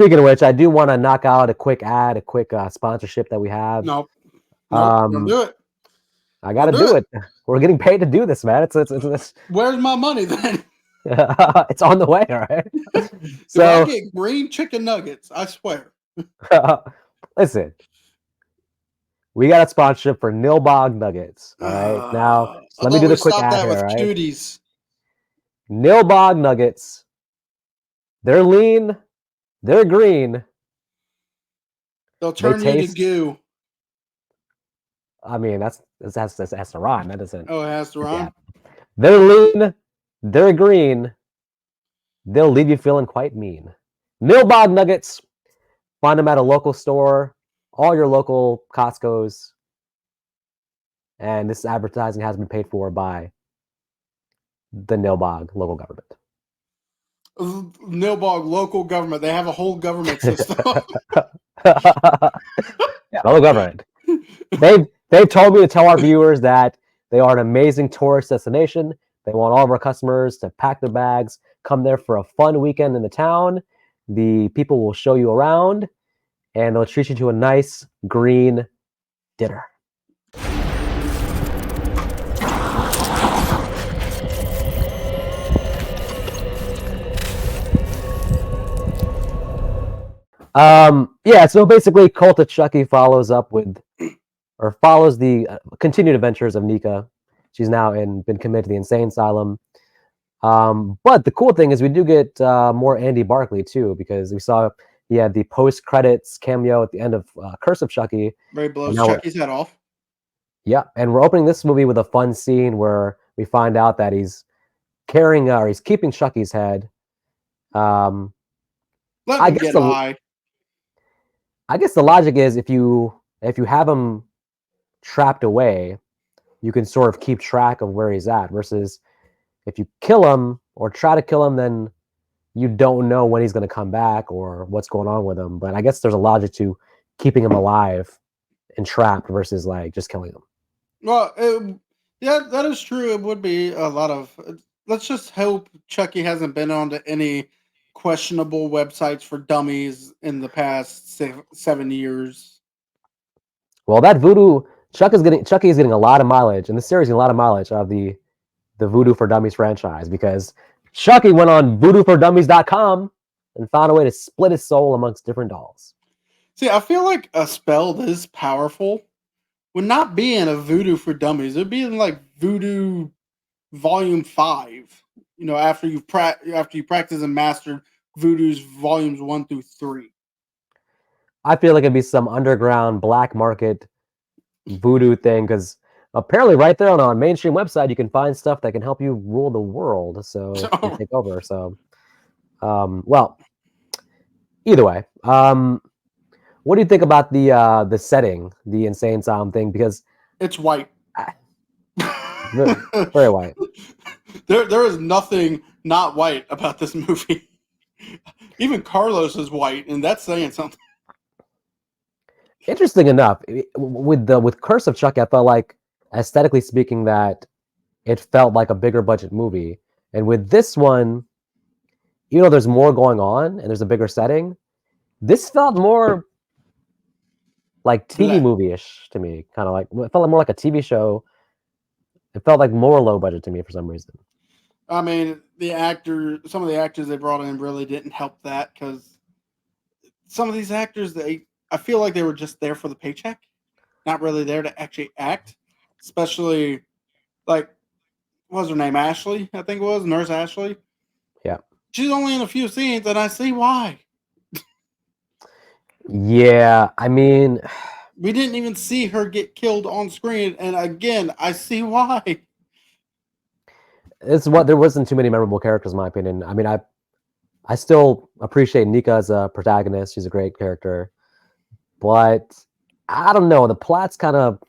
Speaking of which, I do want to knock out a quick ad, a quick sponsorship that we have. Nope. Don't Um, do it. I got to do it. We're getting paid to do this, man. It's Where's my money then? it's on the way, all right? If I So, get green chicken nuggets, I swear. listen, we got a sponsorship for Nilbog Nuggets, all right? Now, I let me thought do we the quick stopped ad that here, with all right? cuties. Nilbog Nuggets, they're lean, they're green, They'll they turn you to taste. goo. I mean, that's to rhyme. That doesn't. Oh, it has to rhyme. Yeah, they're lean, they're green, they'll leave you feeling quite mean. Nilbog Nuggets, find them at a local store, all your local Costco's, and this advertising has been paid for by the Nilbog local government. Nilbog local government. They have a whole government system. Yeah, local government. They've told me to tell our viewers that they are an amazing tourist destination. They want all of our customers to pack their bags, come there for a fun weekend in the town. The people will show you around, and they'll treat you to a nice green dinner. Yeah, so basically, Cult of Chucky follows the continued adventures of Nika. She's now been committed to the insane asylum. But the cool thing is we do get more Andy Barclay too, because we saw he had the post credits cameo at the end of Curse of Chucky. Ray blows Chucky's head off. Yeah, and we're opening this movie with a fun scene where we find out that he's carrying or he's keeping Chucky's head. Let I him guess get high. I guess the logic is if you have him trapped away, you can sort of keep track of where he's at. Versus if you kill him or try to kill him, then you don't know when he's going to come back or what's going on with him. But I guess there's a logic to keeping him alive and trapped versus like just killing him. Well, yeah, that is true. It would be a lot of. Let's just hope Chucky hasn't been onto any questionable websites for dummies in the past 7 years. Well, that voodoo Chucky is getting a lot of mileage, and the series getting a lot of mileage out of the Voodoo for Dummies franchise because Chucky went on voodooForDummies.com and found a way to split his soul amongst different dolls. See, I feel like a spell this powerful would not be in a Voodoo for Dummies. It'd be in like Voodoo Volume 5. You know, after you practice and mastered Voodoo's Volumes 1 through 3. I feel like it'd be some underground black market voodoo thing because apparently right there on a mainstream website you can find stuff that can help you rule the world. So you take over. So, well, either way, what do you think about the setting, the insane asylum thing? Because it's white. Very, very white. There is nothing not white about this movie. Even Carlos is white, and that's saying something. Interesting enough, with Curse of Chucky, I felt like aesthetically speaking that it felt like a bigger budget movie, and with this one, you know, there's more going on and there's a bigger setting. This felt more like TV movie-ish to me, kind of like it felt more like a TV show. It felt like more low budget to me for some reason. I mean, some of the actors they brought in really didn't help that because some of these actors, I feel like they were just there for the paycheck, not really there to actually act. Especially, like, what was her name? Ashley, I think it was Nurse Ashley. Yeah, she's only in a few scenes, and I see why. Yeah, I mean, we didn't even see her get killed on screen, and again, I see why. It's what there wasn't too many memorable characters, in my opinion. I mean, I still appreciate Nika as a protagonist. She's a great character, but I don't know. The plot's kind of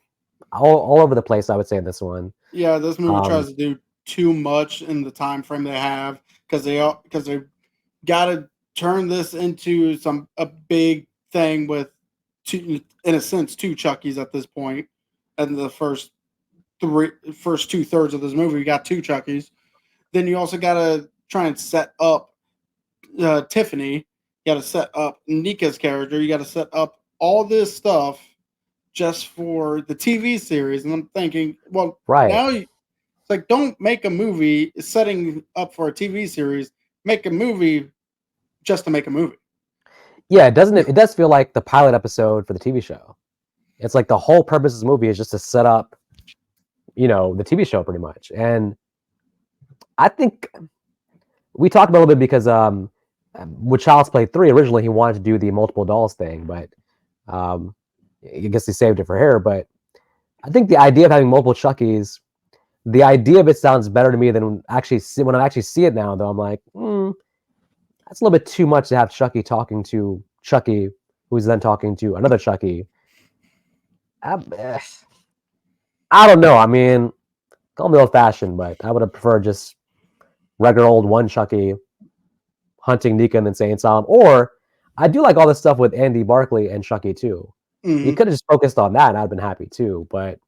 all over the place, I would say, in this one. Yeah, this movie tries to do too much in the time frame they have because they got to turn this into a big thing with in a sense, two Chuckies at this point. And the first 2/3 of this movie, you got two Chuckies. Then you also got to try and set up Tiffany You got to set up Nika's character. You got to set up all this stuff just for the TV series. And I'm thinking, well, Right. now it's like, don't make a movie setting up for a TV series. Make a movie just to make a movie. Yeah, it does feel like the pilot episode for the TV show. It's like the whole purpose of this movie is just to set up, the TV show pretty much. And I think we talked about it a little bit because with Child's Play 3, originally he wanted to do the multiple dolls thing, but um, I guess he saved it for here. But I think the idea of having multiple Chuckies, the idea of it sounds better to me than when I actually see it now, though. I'm like, that's a little bit too much to have Chucky talking to Chucky, who's then talking to another Chucky. I don't know. I mean, call me old fashioned, but I would have preferred just regular old one Chucky hunting Nika and then saying Insane Or I do like all this stuff with Andy Barkley and Chucky too. Mm-hmm. You could have just focused on that and I'd been happy too. But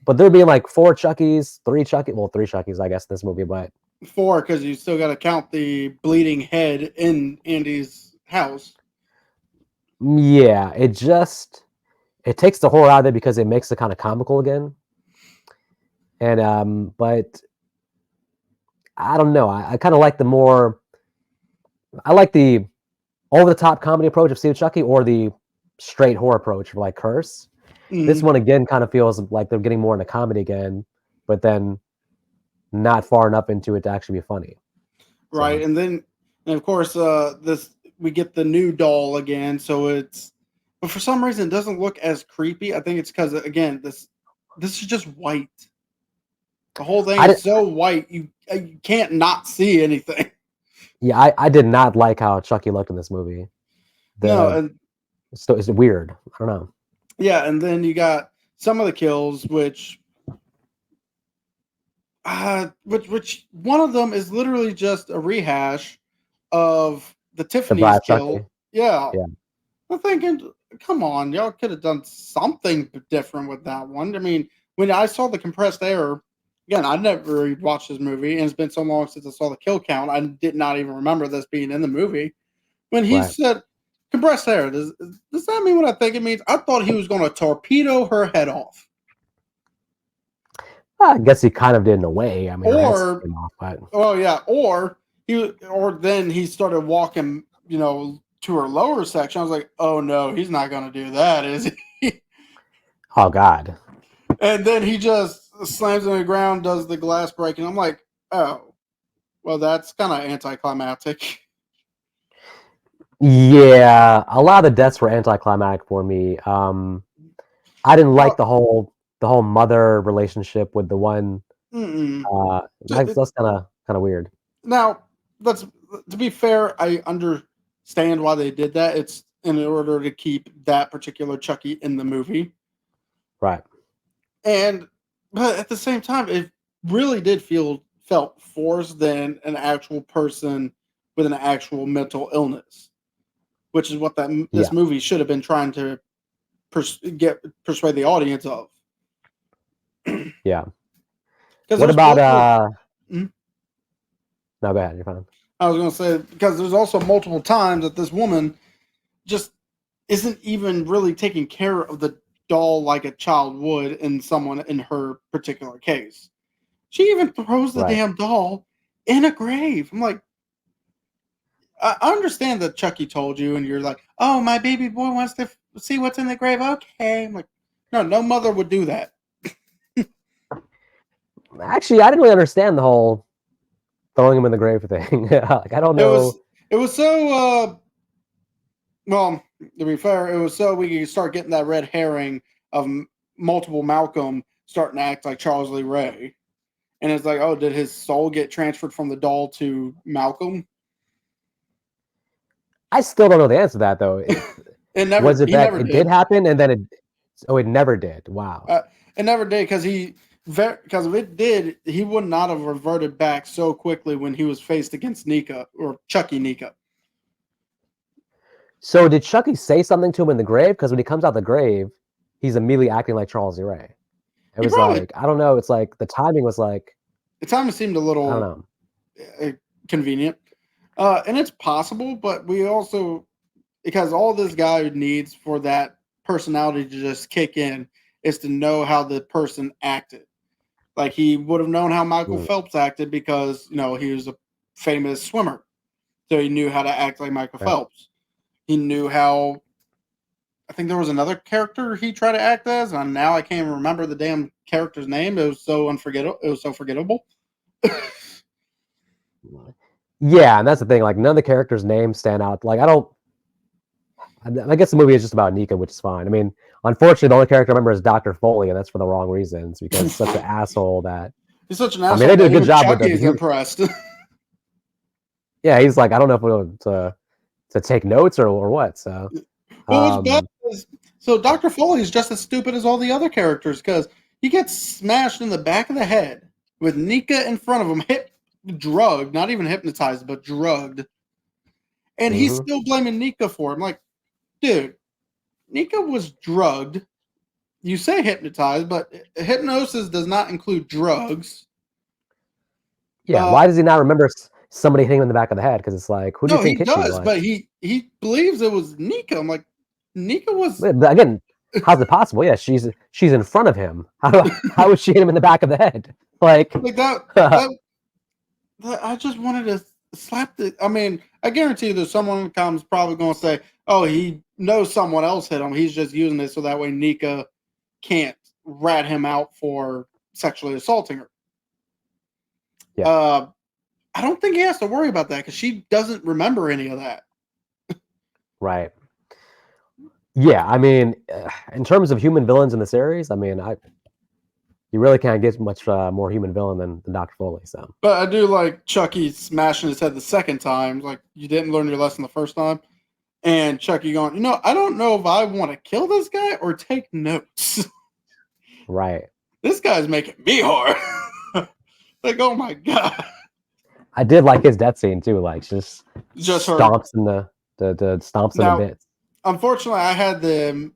there being like 4 Chuckies, 3 Chucky, well, 3 Chuckies, I guess, in this movie, but 4 because you still got to count the bleeding head in Andy's house. Yeah, it takes the horror out of it because it makes it kind of comical again. And but I don't know. I kind of like I like the over the top comedy approach of Steve Chucky or the straight horror approach for like Curse. Mm-hmm. This one again kind of feels like they're getting more into comedy again, but then not far enough into it to actually be funny. Right, so. And of course we get the new doll again, so but for some reason it doesn't look as creepy. I think it's because again this is just white. The whole thing is so white you can't not see anything. Yeah, I did not like how Chucky looked in this movie. So it's weird. I don't know. Yeah, and then you got some of the kills, which one of them is literally just a rehash of the Tiffany's kill. Chucky. Yeah. I'm thinking, come on, y'all could have done something different with that one. I mean, when I saw the compressed air, again, I never watched this movie, and it's been so long since I saw the kill count, I did not even remember this being in the movie. When he said compressed air, does that mean what I think it means? I thought he was going to torpedo her head off. I guess he kind of did in a way. I mean, or then he started walking, to her lower section. I was like, oh no, he's not going to do that, is he? Oh God. And then he just slams on the ground, does the glass breaking. I'm like, oh, well, that's kind of anticlimactic. Yeah, a lot of the deaths were anticlimactic for me. I didn't like the whole mother relationship with the one. That's kind of weird. Now, to be fair, I understand why they did that. It's in order to keep that particular Chucky in the movie, right? But at the same time, it really did felt forced than an actual person with an actual mental illness, which is what this movie should have been trying to persuade the audience of. Yeah. What about No, go ahead. You're fine. I was going to say, because there's also multiple times that this woman just isn't even really taking care of the doll like a child would in someone in her particular case. She even throws the damn doll in a grave. I'm like, I understand that Chucky told you, and you're like, oh, my baby boy wants to see what's in the grave. Okay. I'm like, no mother would do that. Actually, I didn't really understand the whole throwing him in the grave thing. Like, I don't know. It was so, well, to be fair, it was so we could start getting that red herring of multiple Malcolm starting to act like Charles Lee Ray. And it's like, oh, did his soul get transferred from the doll to Malcolm? I still don't know the answer to that, though. It never did happen, and then it never did. Wow. It never did, because if it did, he would not have reverted back so quickly when he was faced against Nika, or Chucky Nika. So did Chucky say something to him in the grave? Because when he comes out the grave, he's immediately acting like Charles E. Ray. It was like, I don't know. It's like the timing was like. The timing seemed a little, I don't know, convenient. And it's possible, but we also, because all this guy needs for that personality to just kick in is to know how the person acted. Like he would have known how Michael Mm, Phelps acted because he was a famous swimmer, so he knew how to act like Michael right. Phelps. He knew how. I think there was another character he tried to act as, and now I can't even remember the damn character's name. It was so unforgettable. It was so forgettable. Yeah, and that's the thing. Like none of the characters' names stand out. Like I don't. I guess the movie is just about Nika, which is fine. I mean, unfortunately, the only character I remember is Dr. Foley, and that's for the wrong reasons because such an asshole that. He's such an I mean, asshole they did that a good even job with Chucky the is impressed. yeah, he's like, I don't know if we're to take notes or what. So, Well, what's bad um, is Dr. Foley is just as stupid as all the other characters because he gets smashed in the back of the head with Nika in front of him, drugged, not even hypnotized, but drugged, and he's mhm. still blaming Nika for it. I'm like, dude, Nika was drugged. You say hypnotized, but hypnosis does not include drugs. Yeah. Uh, Why does he not remember somebody hitting him in the back of the head? Because it's like, who do you no, think he hit you? does, Like, but he believes it was Nika. I'm like, Nika was but again, how's it possible? Yeah, she's in front of him. How would she hit him in the back of the head? Like, like that. I just wanted to slap the. I mean, I guarantee there's someone in the comments probably going to say, "Oh, he knows someone else hit him. He's just using it so that way Nika can't rat him out for sexually assaulting her." yeah, Uh, I don't think he has to worry about that because she doesn't remember any of that. right. Yeah, I mean, in terms of human villains in the series, I mean, you really can't get much more human villain than Dr. Foley. So, But I do like Chucky smashing his head the second time. Like you didn't learn your lesson the first time, and Chucky going, I don't know if I want to kill this guy or take notes. right. This guy's making me hard. Like, oh my god. I did like his death scene too. Like, just Just her. stomps in the stomps in the Now, bits. unfortunately, I had the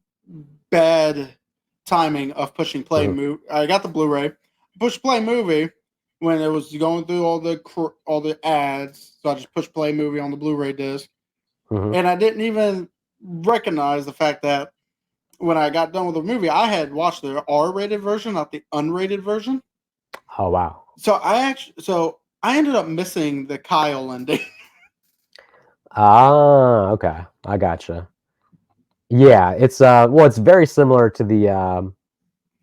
bad timing of pushing play Mhm, movie. I got the Blu-ray, push play movie when it was going through all the ads. So I just pushed play movie on the Blu-ray disc, mhm. and I didn't even recognize the fact that when I got done with the movie, I had watched the R-rated version, not the unrated version. Oh wow. So I ended up missing the Kyle ending. Ah, okay. I gotcha. Yeah, it's well, it's very similar to the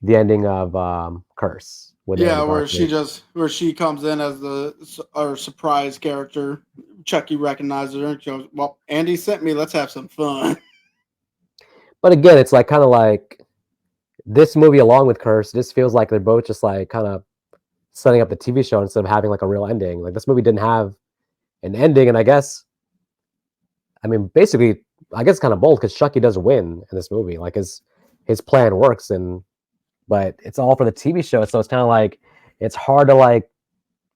ending of Curse with Andy Yeah, Garfield. where she comes in as our surprise character. Chucky recognizes her and she goes, "Well, Andy sent me. Let's have some fun." But again, it's like kind of like this movie along with Curse. This feels like they're both just like kind of setting up the TV show instead of having like a real ending. Like this movie didn't have an ending, and I mean, basically, I guess kind of bold because Chucky does win in this movie. Like his plan works, but it's all for the TV show, so it's kind of like it's hard to like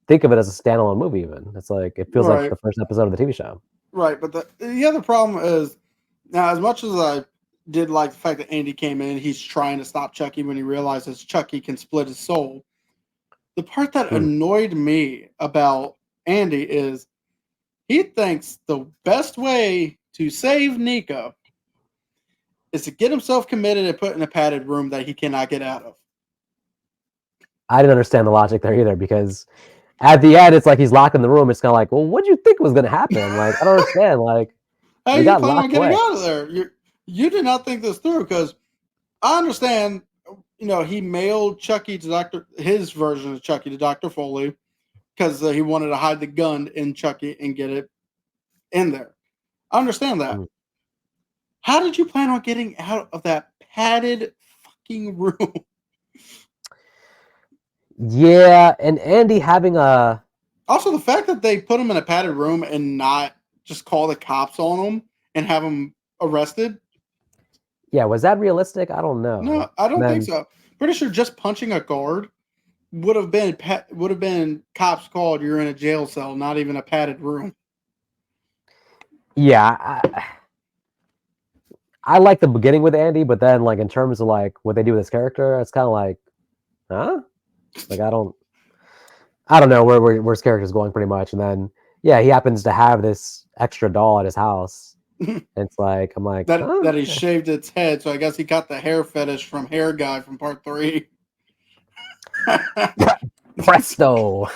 think of it as a standalone movie. Even it's like it feels like Right, the first episode of the TV show. right. But the other problem is now, as much as I did like the fact that Andy came in, he's trying to stop Chucky when he realizes Chucky can split his soul. The part that Hmm. annoyed me about Andy is he thinks the best way to save Nika is to get himself committed and put in a padded room that he cannot get out of. I didn't understand the logic there either because at the end, it's like he's locked in the room. It's kind of like, well, what do you think was going to happen? Like, I don't understand. Like, How you you got plan on locked getting away. out of there? You did not think this through because I understand. He mailed Chucky to his version of Chucky to Dr. Foley because he wanted to hide the gun in Chucky and get it in there. I understand that. Mm. How did you plan on getting out of that padded fucking room? Yeah, and Andy having a Also, the fact that they put him in a padded room and not just call the cops on him and have him arrested. yeah, was that realistic? I don't know. No, I And don't think then so. Pretty sure just punching a guard would have been cops called. You're in a jail cell, not even a padded room. yeah, I like the beginning with Andy, but then like in terms of like what they do with his character, it's kind of like, huh? Like I don't know where his character is going pretty much. And then yeah, he happens to have this extra doll at his house. And it's like, I'm like, huh? that he shaved its head, so I guess he got the hair fetish from Hair Guy from part 3. Presto.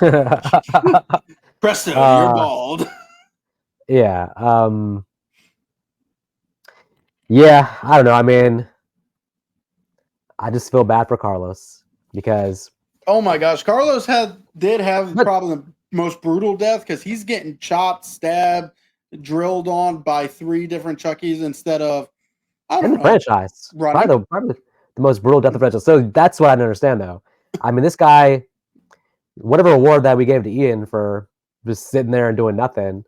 Presto, you're bald. Yeah. Yeah, I don't know. I mean, I just feel bad for Carlos because Oh my gosh, Carlos did have but probably the most brutal death because he's getting chopped, stabbed, drilled on by 3 different Chuckies instead of, I in don't the know, franchise, running. probably the most brutal death of franchise. So that's what I don't understand though. I mean, this guy, whatever award that we gave to Ian for just sitting there and doing nothing.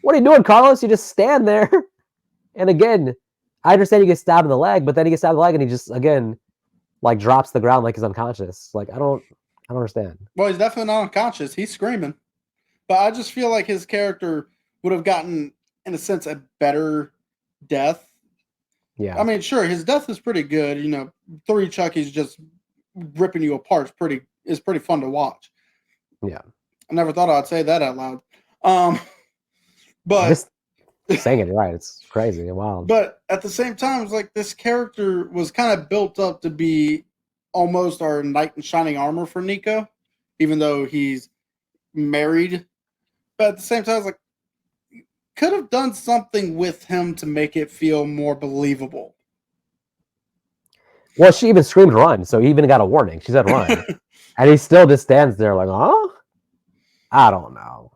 What are you doing, Carlos? You just stand there. And again, I understand he gets stabbed in the leg, but then he gets stabbed in the leg and he just again like drops the ground like he's unconscious. Like I don't understand. Well, he's definitely not unconscious. He's screaming. But I just feel like his character would have gotten, in a sense, a better death. Yeah. I mean, sure, his death is pretty good. 3 Chuckies just ripping you apart is pretty fun to watch. Yeah. I never thought I'd say that out loud. But Just saying it right. It's crazy and wild. But at the same time, it's like this character was kind of built up to be almost our knight in shining armor for Nico, even though he's married. But at the same time, it's like could have done something with him to make it feel more believable. Well, she even screamed run, so he even got a warning. She said run. And he still just stands there like, huh? I don't know.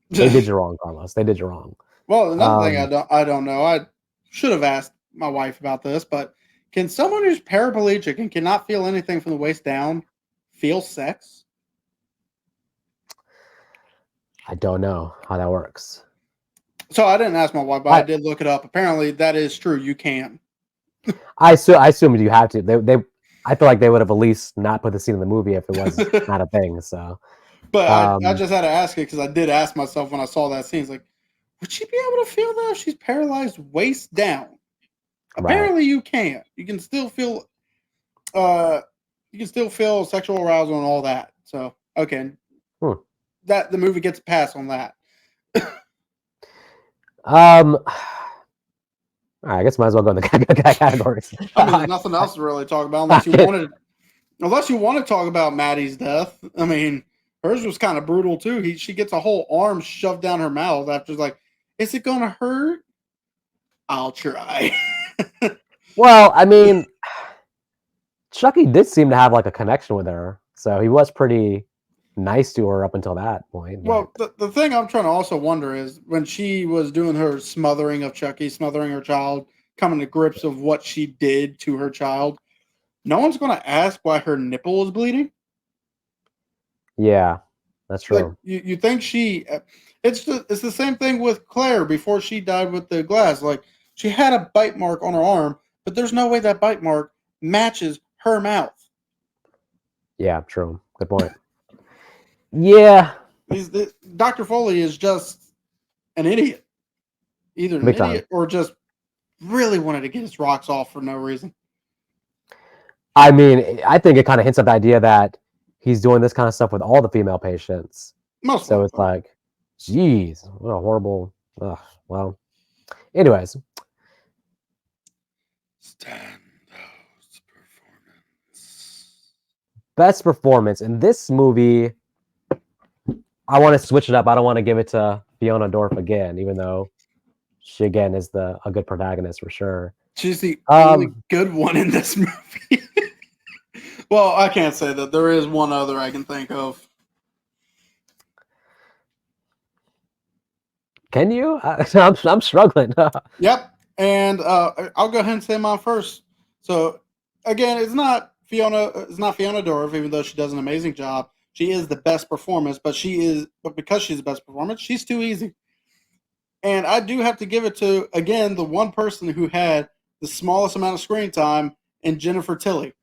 They did you wrong, Carlos. They did you wrong. Well, another thing I don't know. I should have asked my wife about this, but can someone who's paraplegic and cannot feel anything from the waist down feel sex? I don't know how that works. So I didn't ask my wife, but I did look it up. Apparently, that is true. You can. I assume you have to. They I feel like they would have at least not put the scene in the movie if it was not a thing. So, but I just had to ask it because I did ask myself when I saw that scene. It's like, would she be able to feel that if she's paralyzed waist down? Apparently, you can. You can still feel. You can still feel sexual arousal and all that. So okay, that the movie gets a pass on that. All right, I guess might as well go in the categories. I mean, there's nothing else to really talk about unless you want to talk about Maddie's death. I mean, hers was kind of brutal too. She gets a whole arm shoved down her mouth after like, is it gonna hurt? I'll try. Well, I mean, Chucky did seem to have like a connection with her, so he was pretty nice to her up until that point. Well, the thing I'm trying to also wonder is when she was doing her smothering of Chucky, smothering her child, coming to grips of what she did to her child, no one's going to ask why her nipple is bleeding. Yeah, that's true. Like, you think it's the same thing with Claire before she died with the glass. Like she had a bite mark on her arm, but there's no way that bite mark matches her mouth. Yeah, true. Good point. Yeah. Dr. Foley is just an idiot. Either an idiot or just really wanted to get his rocks off for no reason. I mean, I think it kind of hints at the idea that he's doing this kind of stuff with all the female patients. So it's like, geez, what a horrible. Well, anyways. Best performance in this movie. I want to switch it up. I don't want to give it to Fiona Dorff again, even though she again is a good protagonist for sure. She's the only good one in this movie. Well, I can't say that. There is one other I can think of. Can you? I'm struggling. Yep. And I'll go ahead and say mine first. So again, it's not Fiona Dorff, even though she does an amazing job. She is the best performance, but because she's the best performance, she's too easy. And I do have to give it to, again, the one person who had the smallest amount of screen time, and Jennifer Tilly.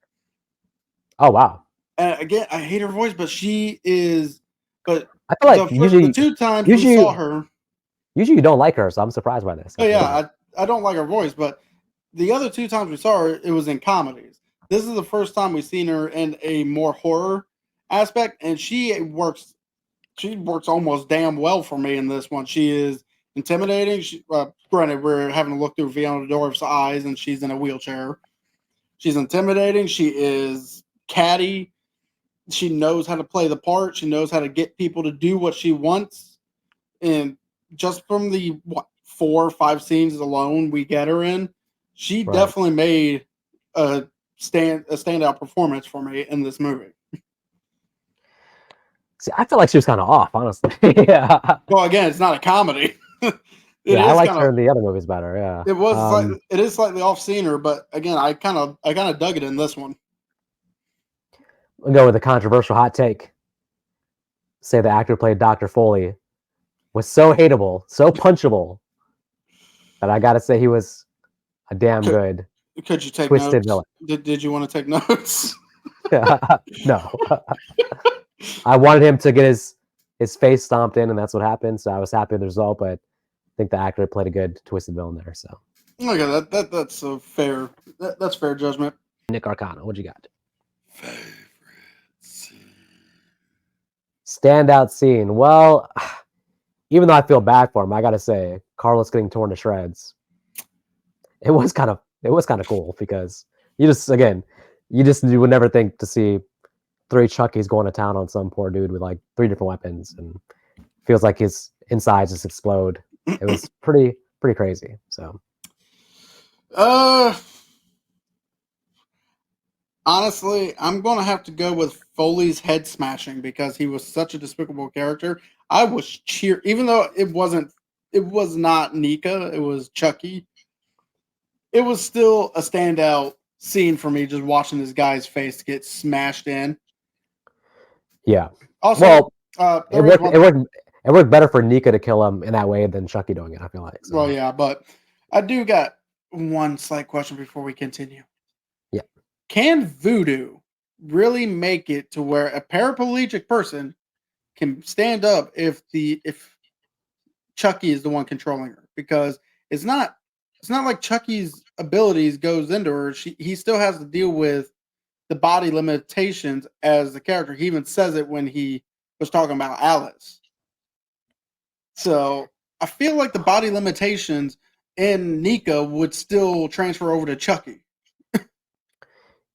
Oh, wow. And again, I hate her voice, but she is. But I feel like usually the 2 times we saw her. Usually you don't like her, so I'm surprised by this. Oh, yeah, I don't like her voice, but the other 2 times we saw her, it was in comedies. This is the first time we've seen her in a more horror aspect, and she works she works almost damn well for me in this one. She is intimidating. Granted, we're having to look through Fiona Dorff's eyes, and she's in a wheelchair. She's intimidating. She is catty. She knows how to play the part. She knows how to get people to do what she wants. And just from the 4 or 5 scenes alone we get her in, she definitely made a standout performance for me in this movie. See, I feel like she was kind of off, honestly. Yeah. Well, again, it's not a comedy. I liked her in the other movies better. Yeah, it is slightly off scener, but again, I kind of dug it in this one. We'll go with a controversial hot take. Say the actor who played Dr. Foley was so hateable, so punchable, that I gotta say he was a damn good. Could you take twisted notes? Villain. Did you want to take notes? No. I wanted him to get his face stomped in, and that's what happened. So I was happy with the result, but I think the actor played a good twisted villain there. So okay, that's a fair that's fair judgment. Nick Arcana, what you got? Favorite scene. Standout scene. Well, even though I feel bad for him, I gotta say Carlos getting torn to shreds. It was kind of cool because you would never think to see 3 Chuckies going to town on some poor dude with like 3 different weapons, and feels like his insides just explode. It was pretty crazy. So, honestly, I'm gonna have to go with Foley's head smashing because he was such a despicable character. I was even though it was not Nika, it was Chucky. It was still a standout scene for me just watching this guy's face get smashed in. Yeah. Also, it worked better for Nika to kill him in that way than Chucky doing it, I feel like. So. Well, yeah, but I do got one slight question before we continue. Yeah. Can voodoo really make it to where a paraplegic person can stand up if Chucky is the one controlling her? Because it's not like Chucky's abilities goes into her. He still has to deal with the body limitations as the character. He even says it when he was talking about Alice. So I feel like the body limitations in Nika would still transfer over to Chucky.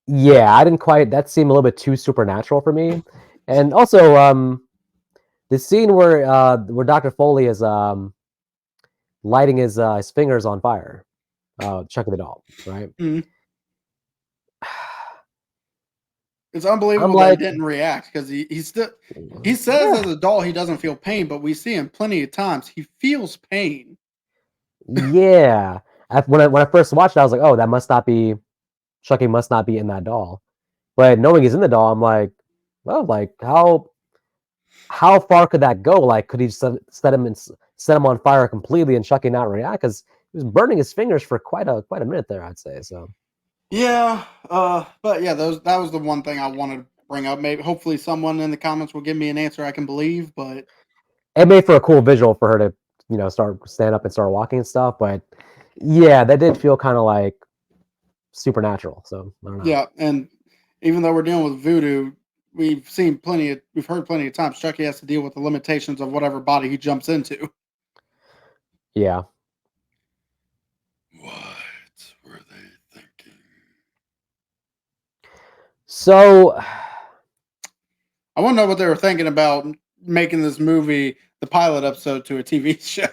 Yeah, I didn't quite. That seemed a little bit too supernatural for me. And also, the scene where Dr. Foley is lighting his fingers on fire, Chucky the doll, right? Mm-hmm. It's unbelievable that he didn't react because he says as a doll he doesn't feel pain, but we see him plenty of times he feels pain. Yeah, when I first watched it, I was like, oh, that must not be Chucky. Must not be in that doll. But knowing he's in the doll, I'm like, well, like how far could that go? Like, could he set him on fire completely and Chucky not react? Because he was burning his fingers for quite a minute there, I'd say. So. Yeah, but yeah, that was the one thing I wanted to bring up. Maybe hopefully someone in the comments will give me an answer I can believe, but it made for a cool visual for her to, stand up and start walking and stuff. But yeah, that did feel kind of like supernatural. So I don't know. Yeah, and even though we're dealing with voodoo, we've heard plenty of times Chucky has to deal with the limitations of whatever body he jumps into. Yeah. What were they thinking? So I want to know what they were thinking about making this movie, the pilot episode, to a TV show.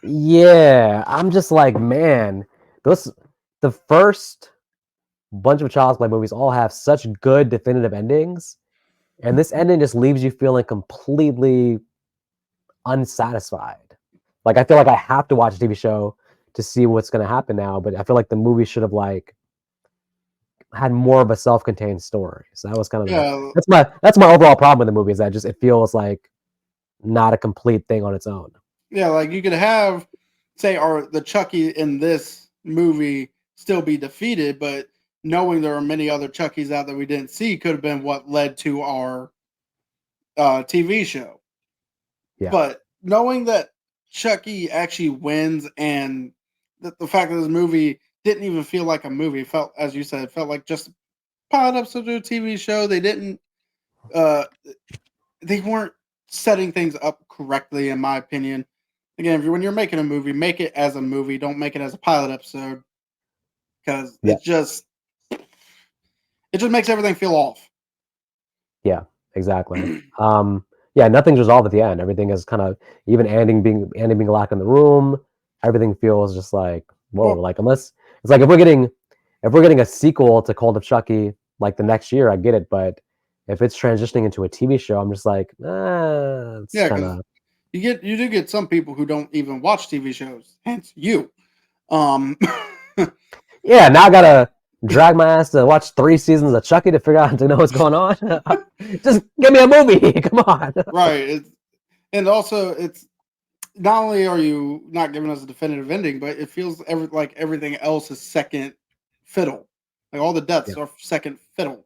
Yeah, I'm just like, man, the first bunch of Child's Play movies all have such good definitive endings, and this ending just leaves you feeling completely unsatisfied. Like, I feel like I have to watch a TV show to see what's going to happen now, but I feel like the movie should have like had more of a self-contained story. So that was kind of that's my overall problem with the movie, is that it feels like not a complete thing on its own. Yeah, like you could have, say, the Chucky in this movie still be defeated, but knowing there are many other Chuckies out that we didn't see could have been what led to our TV show. Yeah. But knowing that Chucky actually wins, and the fact that this movie didn't even feel like a movie, felt, as you said, felt like just a pilot episode of a TV show. They didn't, they weren't setting things up correctly, in my opinion. Again, when you're making a movie, make it as a movie. Don't make it as a pilot episode because Yeah, it just makes everything feel off. yeah, exactly. Yeah, nothing's resolved at the end. Everything is kind of even Andy being locked in the room. Everything feels just like whoa. Well, Like unless it's like if we're getting a sequel to Cult of Chucky like the next year, I get it. But if it's transitioning into a TV show, I'm just like, it's yeah, kind because of you do get some people who don't even watch TV shows, hence you. Yeah, yeah. Now I gotta drag my ass to watch 3 seasons of Chucky to figure out to know what's going on. Just give me a movie. Come on. right. And also it's not only are you not giving us a definitive ending, but it feels like everything else is second fiddle. Like all the Yeah. deaths are second fiddle.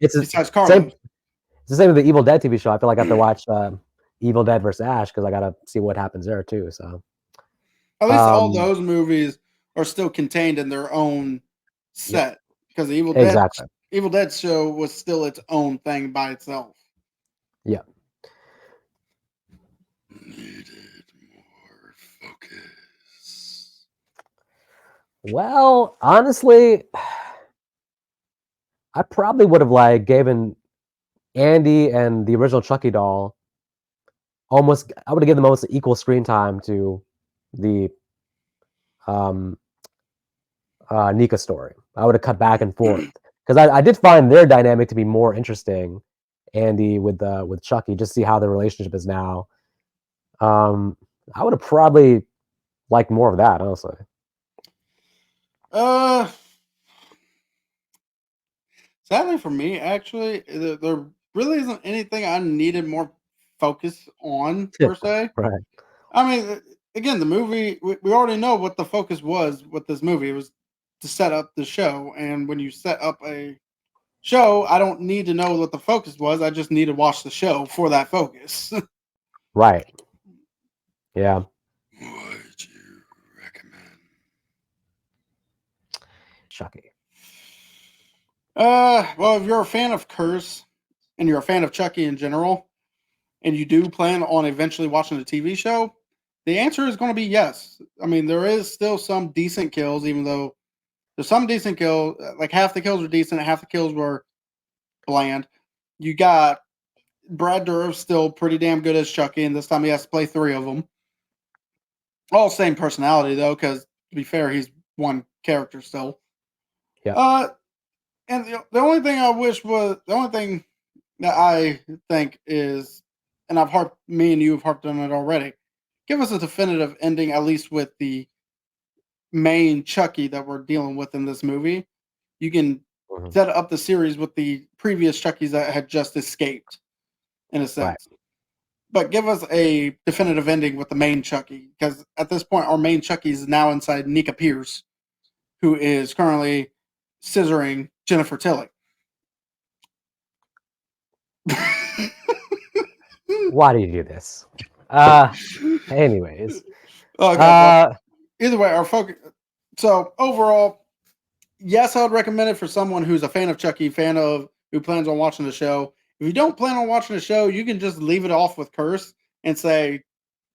It's the Besides same. Carlos. It's the same with the Evil Dead TV show. I feel like I have to watch Evil Dead versus Ash because I gotta see what happens there too. So, At least all um, those movies are still contained in their own yep, set because the exactly. Evil Dead show was still its own thing by itself. Yeah. Needed more focus. Well, honestly, I probably would have like given Andy and the original Chucky doll almost. I would have given them almost equal screen time to the um Nika story. I would have cut back and forth because I did find their dynamic to be more interesting. Andy with Chucky, just see how the relationship is now. Um, I would have probably liked more of that, honestly. Uh, Sadly for me, actually, there really isn't anything I needed more focus on per se. Right. I mean, again, the movie we already know what the focus was with this movie. It was to set up the show, and when you set up a show, I don't need to know what the focus was. I just need to watch the show for that focus. Right. Yeah. Would you recommend? Chucky. Well, if you're a fan of Curse and you're a fan of Chucky in general, and you do plan on eventually watching the TV show, the answer is going to be yes. I mean, there is still some decent kills, even though there's some decent kills. Like half the kills were decent, half the kills were bland. You got Brad Dourif still pretty damn good as Chucky, and this time he has to play three of them. All same personality though, because to be fair, he's one character still. Yeah. And the only thing I wish was the only thing that I think is, and me and you have harped on it already. Give us a definitive ending, at least with the main Chucky that we're dealing with in this movie. You can Mhm. set up the series with the previous Chuckies that had just escaped, in a Right. sense. But give us a definitive ending with the main Chucky, because at this point, our main Chucky is now inside Nika Pierce, who is currently scissoring Jennifer Tilly. Why do you do this? Anyways. Okay, well, either way, our focus. So overall, yes, I would recommend it for someone who's a fan of Chucky, who plans on watching the show. If you don't plan on watching the show, you can just leave it off with Curse and say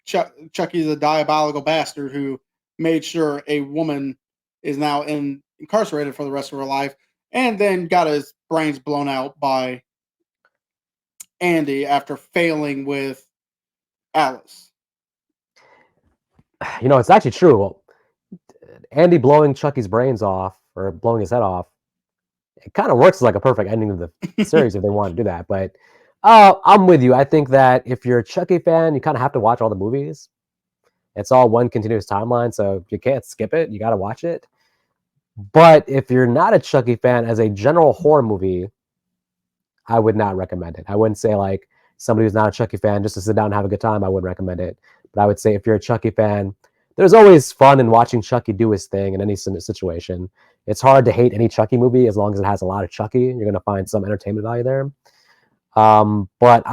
Chucky's a diabolical bastard who made sure a woman is now incarcerated for the rest of her life, and then got his brains blown out by Andy after failing with Alice. It's actually true. Well, Andy blowing Chucky's brains off or blowing his head off, it kind of works as like a perfect ending of the series if they want to do that. But I'm with you. I think that if you're a Chucky fan, you kind of have to watch all the movies. It's all one continuous timeline, so you can't skip it. You got to watch it. But if you're not a Chucky fan, as a general horror movie, I would not recommend it. I wouldn't say like somebody who's not a Chucky fan just to sit down and have a good time. I wouldn't recommend it. But I would say if you're a Chucky fan, there's always fun in watching Chucky do his thing in any situation. It's hard to hate any Chucky movie as long as it has a lot of Chucky. You're going to find some entertainment value there. But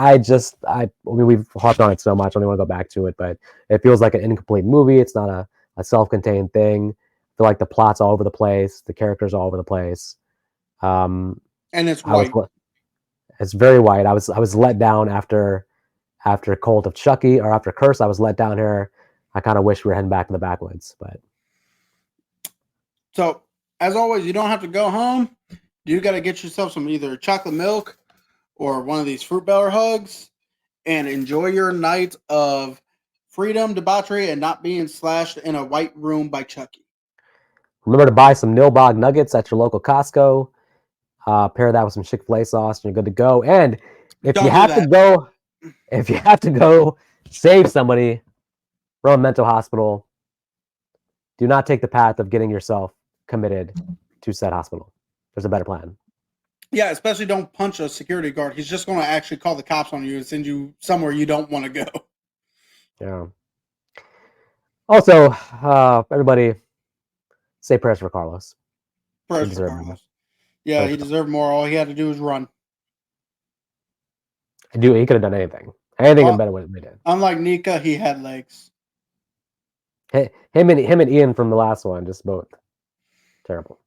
we've harped on it so much. I don't want to go back to it, but it feels like an incomplete movie. It's not a self-contained thing. I feel like the plot's all over the place. The characters are all over the place. And it's I was white. It's very white. I was let down after after Cult of Chucky or after Curse, I was let down here. I kind of wish we were heading back in the backwoods, but So, as always, you don't have to go home. You got to get yourself some either chocolate milk or one of these fruit bear hugs and enjoy your night of freedom, debauchery, and not being slashed in a white room by Chucky. remember to buy some Nilbog nuggets at your local Costco. Pair that with some Chick-fil-A sauce, and you're good to go. And if Don't you do have to that. go, if you have to go save somebody from a mental hospital, do not take the path of getting yourself committed to said hospital. There's a better plan. Yeah, especially don't punch a security guard. He's just going to actually call the cops on you and send you somewhere you don't want to go. Yeah. Also, everybody, say prayers for Carlos. Prayers He for deserved more. Carlos. Yeah, he deserved more. All he had to do was run. He could have done anything. Anything better than he did. Unlike Nika, he had legs. Him and Ian from the last one, just both terrible.